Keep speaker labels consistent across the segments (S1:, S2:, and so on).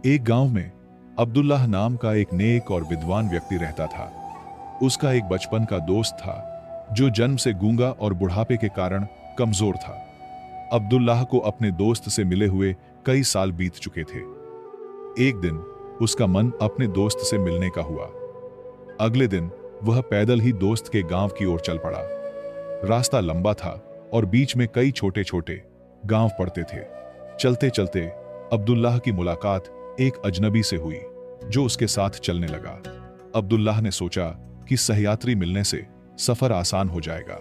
S1: एक गांव में अब्दुल्लाह नाम का एक नेक और विद्वान व्यक्ति रहता था। उसका एक बचपन का दोस्त था जो जन्म से गूंगा और बुढ़ापे के कारण कमजोर था। अब्दुल्लाह को अपने दोस्त से मिले हुए कई साल बीत चुके थे। एक दिन उसका मन अपने दोस्त से मिलने का हुआ। अगले दिन वह पैदल ही दोस्त के गांव की ओर चल पड़ा। रास्ता लंबा था और बीच में कई छोटे छोटे गांव पड़ते थे। चलते चलते अब्दुल्लाह की मुलाकात एक अजनबी से हुई जो उसके साथ चलने लगा। अब्दुल्लाह ने सोचा कि सहयात्री मिलने से सफर आसान हो जाएगा।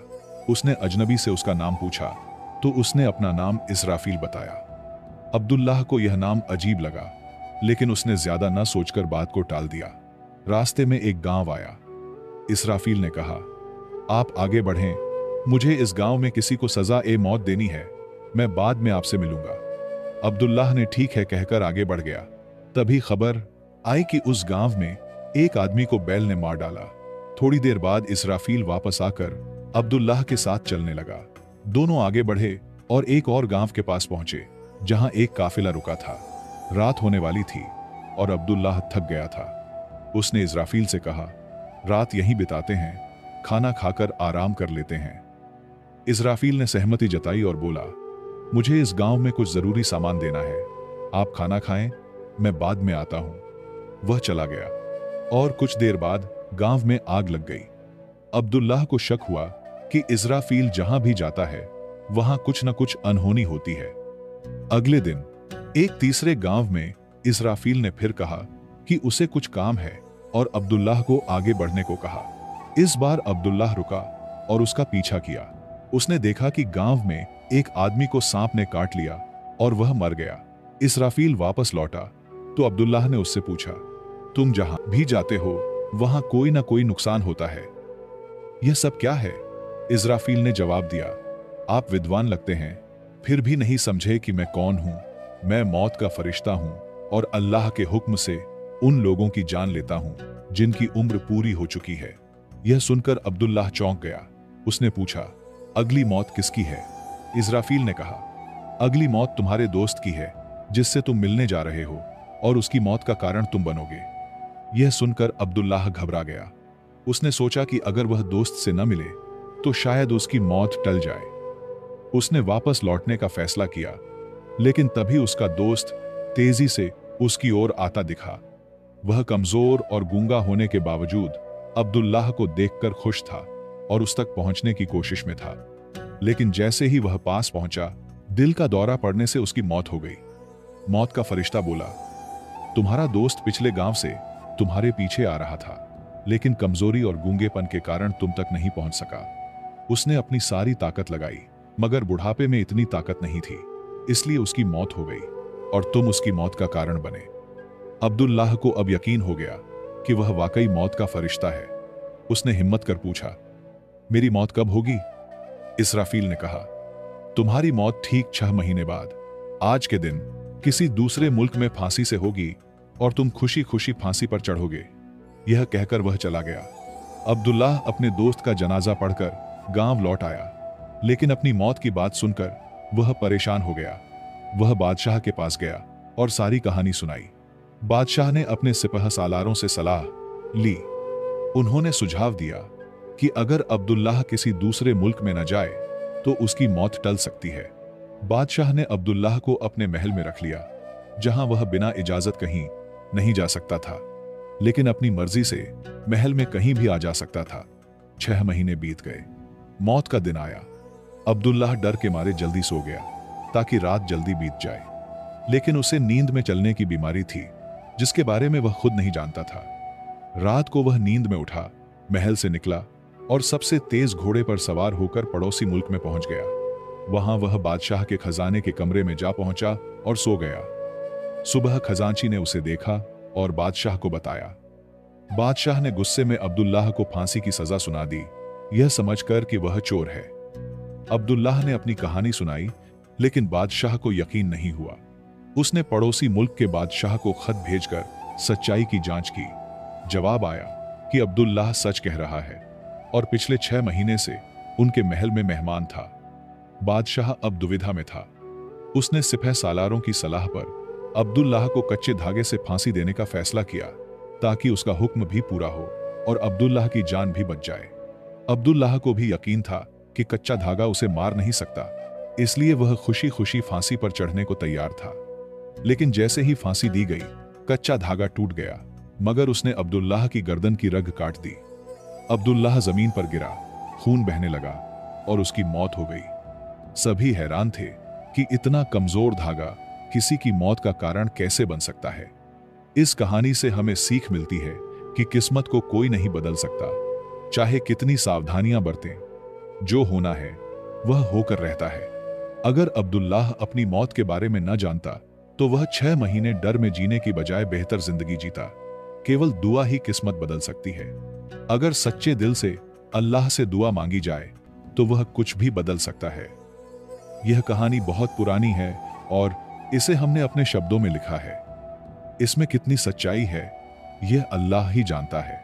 S1: उसने अजनबी से उसका नाम पूछा तो उसने अपना नाम इसराफील बताया। अब्दुल्लाह को यह नाम अजीब लगा, लेकिन उसने ज्यादा न सोचकर बात को टाल दिया। रास्ते में एक गांव आया। इसराफील ने कहा, आप आगे बढ़ें, मुझे इस गांव में किसी को सजा ए मौत देनी है, मैं बाद में आपसे मिलूंगा। अब्दुल्लाह ने ठीक है कहकर आगे बढ़ गया। तभी खबर आई कि उस गांव में एक आदमी को बैल ने मार डाला। थोड़ी देर बाद इसराफील वापस आकर अब्दुल्लाह के साथ चलने लगा। दोनों आगे बढ़े और एक और गांव के पास पहुंचे जहां एक काफिला रुका था। रात होने वाली थी और अब्दुल्लाह थक गया था। उसने इसराफील से कहा, रात यहीं बिताते हैं, खाना खाकर आराम कर लेते हैं। इसराफील ने सहमति जताई और बोला, मुझे इस गांव में कुछ जरूरी सामान देना है, आप खाना खाएं, मैं बाद में आता हूं। वह चला गया और कुछ देर बाद गांव में आग लग गई। अब्दुल्लाह को शक हुआ कि इसराफील जहां भी जाता है वहां कुछ न कुछ अनहोनी होती है। अगले दिन एक तीसरे गांव में इसराफील ने फिर कहा कि उसे कुछ काम है और अब्दुल्लाह को आगे बढ़ने को कहा। इस बार अब्दुल्लाह रुका और उसका पीछा किया। उसने देखा कि गांव में एक आदमी को सांप ने काट लिया और वह मर गया। इसराफील वापस लौटा तो अब्दुल्लाह ने उससे पूछा, तुम जहां भी जाते हो वहां कोई ना कोई नुकसान होता है, यह सब क्या है? इसराफील ने जवाब दिया, आप विद्वान लगते हैं, फिर भी नहीं समझे कि मैं कौन हूं। मैं मौत का फरिश्ता हूं और अल्लाह के हुक्म से उन लोगों की जान लेता हूं जिनकी उम्र पूरी हो चुकी है। यह सुनकर अब्दुल्लाह चौंक गया। उसने पूछा, अगली मौत किसकी है? इसराफील ने कहा, अगली मौत तुम्हारे दोस्त की है जिससे तुम मिलने जा रहे हो और उसकी मौत का कारण तुम बनोगे। यह सुनकर अब्दुल्लाह घबरा गया। उसने सोचा कि अगर वह दोस्त से न मिले तो शायद उसकी मौत टल जाए। उसने वापस लौटने का फैसला किया, लेकिन तभी उसका दोस्त तेजी से उसकी ओर आता दिखा। वह कमजोर और गूंगा होने के बावजूद अब्दुल्लाह को देखकर खुश था और उस तक पहुंचने की कोशिश में था। लेकिन जैसे ही वह पास पहुंचा, दिल का दौरा पड़ने से उसकी मौत हो गई। मौत का फरिश्ता बोला, तुम्हारा दोस्त पिछले गांव से तुम्हारे पीछे आ रहा था, लेकिन कमजोरी और गूंगेपन के कारण तुम तक नहीं पहुंच सका। उसने अपनी सारी ताकत लगाई, मगर बुढ़ापे में इतनी ताकत नहीं थी, इसलिए उसकी मौत हो गई और तुम उसकी मौत का कारण बने। अब्दुल्लाह को अब यकीन हो गया कि वह वाकई मौत का फरिश्ता है। उसने हिम्मत कर पूछा, मेरी मौत कब होगी? इसराफील ने कहा, तुम्हारी मौत ठीक 6 महीने बाद, आज के दिन किसी दूसरे मुल्क में फांसी से होगी और तुम खुशी खुशी फांसी पर चढ़ोगे। यह कहकर वह चला गया। अब्दुल्लाह अपने दोस्त का जनाजा पढ़कर गांव लौट आया, लेकिन अपनी मौत की बात सुनकर वह परेशान हो गया। वह बादशाह के पास गया और सारी कहानी सुनाई। बादशाह ने अपने सिपह सालारों से सलाह ली। उन्होंने सुझाव दिया कि अगर अब्दुल्लाह किसी दूसरे मुल्क में न जाए तो उसकी मौत टल सकती है। बादशाह ने अब्दुल्लाह को अपने महल में रख लिया, जहां वह बिना इजाजत कहीं नहीं जा सकता था, लेकिन अपनी मर्जी से महल में कहीं भी आ जा सकता था। 6 महीने बीत गए। मौत का दिन आया। अब्दुल्लाह डर के मारे जल्दी सो गया ताकि रात जल्दी बीत जाए, लेकिन उसे नींद में चलने की बीमारी थी जिसके बारे में वह खुद नहीं जानता था। रात को वह नींद में उठा, महल से निकला और सबसे तेज घोड़े पर सवार होकर पड़ोसी मुल्क में पहुंच गया। वहां वह बादशाह के खजाने के कमरे में जा पहुंचा और सो गया। सुबह खजांची ने उसे देखा और बादशाह को बताया। बादशाह ने गुस्से में अब्दुल्लाह को फांसी की सजा सुना दी, यह समझकर कि वह चोर है। अब्दुल्लाह ने अपनी कहानी सुनाई, लेकिन बादशाह को यकीन नहीं हुआ। उसने पड़ोसी मुल्क के बादशाह को खत भेजकर सच्चाई की जांच की। जवाब आया कि अब्दुल्लाह सच कह रहा है और पिछले 6 महीने से उनके महल में मेहमान था। बादशाह अब दुविधा में था। उसने सिपह सालारों की सलाह पर अब्दुल्लाह को कच्चे धागे से फांसी देने का फैसला किया ताकि उसका हुक्म भी पूरा हो और अब्दुल्लाह की जान भी बच जाए। अब्दुल्लाह को भी यकीन था कि कच्चा धागा उसे मार नहीं सकता, इसलिए वह खुशी खुशी फांसी पर चढ़ने को तैयार था। लेकिन जैसे ही फांसी दी गई, कच्चा धागा टूट गया, मगर उसने अब्दुल्लाह की गर्दन की रग काट दी। अब्दुल्लाह जमीन पर गिरा, खून बहने लगा और उसकी मौत हो गई। सभी हैरान थे कि इतना कमजोर धागा किसी की मौत का कारण कैसे बन सकता है। इस कहानी से हमें सीख मिलती है कि किस्मत को कोई नहीं बदल सकता, चाहे कितनी सावधानियां बरतें। जो होना है वह होकर रहता है। अगर अब्दुल्लाह अपनी मौत के बारे में न जानता तो वह 6 महीने डर में जीने की बजाय बेहतर जिंदगी जीता। केवल दुआ ही किस्मत बदल सकती है। अगर सच्चे दिल से अल्लाह से दुआ मांगी जाए तो वह कुछ भी बदल सकता है। यह कहानी बहुत पुरानी है और इसे हमने अपने शब्दों में लिखा है। इसमें कितनी सच्चाई है यह अल्लाह ही जानता है।